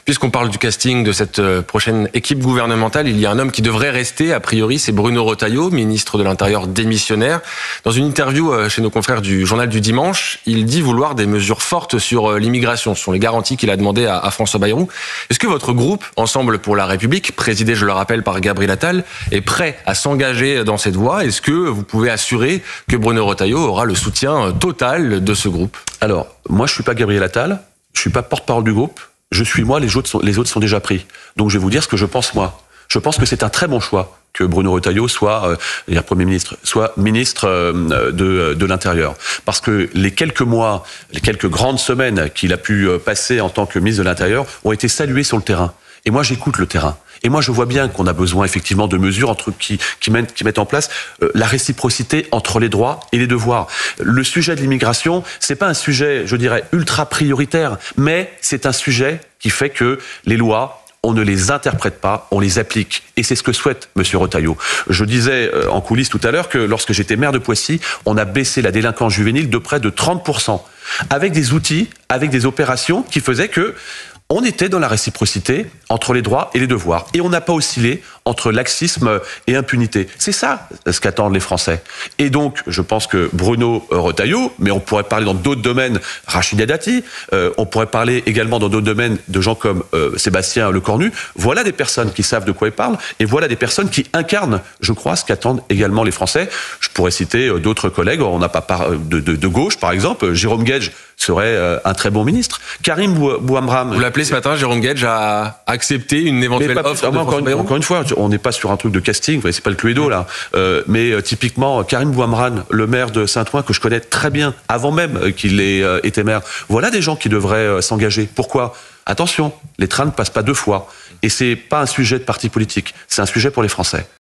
Puisqu'on parle du casting de cette prochaine équipe gouvernementale, il y a un homme qui devrait rester, a priori, c'est Bruno Retailleau, ministre de l'Intérieur démissionnaire. Dans une interview chez nos confrères du Journal du Dimanche, il dit vouloir des mesures fortes sur l'immigration. Ce sont les garanties qu'il a demandées à François Bayrou. Est-ce que votre groupe, Ensemble pour la République, présidé, je le rappelle, par Gabriel Attal, est prêt à s'engager dans cette voie? Est-ce que vous pouvez assurer que Bruno Retailleau aura le soutien total de ce groupe? Alors, moi, je suis pas Gabriel Attal, je suis pas porte-parole du groupe. Je suis moi, les autres sont déjà pris. Donc je vais vous dire ce que je pense moi. Je pense que c'est un très bon choix que Bruno Retailleau soit Premier ministre, soit ministre de l'Intérieur. Parce que les quelques mois, les quelques grandes semaines qu'il a pu passer en tant que ministre de l'Intérieur ont été salués sur le terrain. Et moi, j'écoute le terrain. Et moi, je vois bien qu'on a besoin effectivement de mesures qui mettent en place la réciprocité entre les droits et les devoirs. Le sujet de l'immigration, c'est pas un sujet, je dirais, ultra prioritaire, mais c'est un sujet qui fait que les lois, on ne les interprète pas, on les applique. Et c'est ce que souhaite M. Retailleau. Je disais en coulisses tout à l'heure que lorsque j'étais maire de Poissy, on a baissé la délinquance juvénile de près de 30%. Avec des outils, avec des opérations qui faisaient que on était dans la réciprocité entre les droits et les devoirs. Et on n'a pas oscillé entre laxisme et impunité. C'est ça ce qu'attendent les Français. Et donc, je pense que Bruno Retailleau, mais on pourrait parler dans d'autres domaines, Rachida Dati, on pourrait parler également dans d'autres domaines de gens comme Sébastien Lecornu. Voilà des personnes qui savent de quoi ils parlent et voilà des personnes qui incarnent, je crois, ce qu'attendent également les Français. Je pourrais citer d'autres collègues, on n'a pas de gauche, par exemple, Jérôme Guedj serait un très bon ministre. Karim Bouamram. Vous l'appelez ce matin, Jérôme Guedj a accepté une éventuelle offre de François Bayrou. Encore une fois, on n'est pas sur un truc de casting, c'est pas le Cluedo là. Mais typiquement, Karim Bouamran, le maire de Saint-Ouen, que je connais très bien, avant même qu'il ait été maire, voilà des gens qui devraient s'engager. Pourquoi ? Attention, les trains ne passent pas deux fois. Et c'est pas un sujet de parti politique, c'est un sujet pour les Français.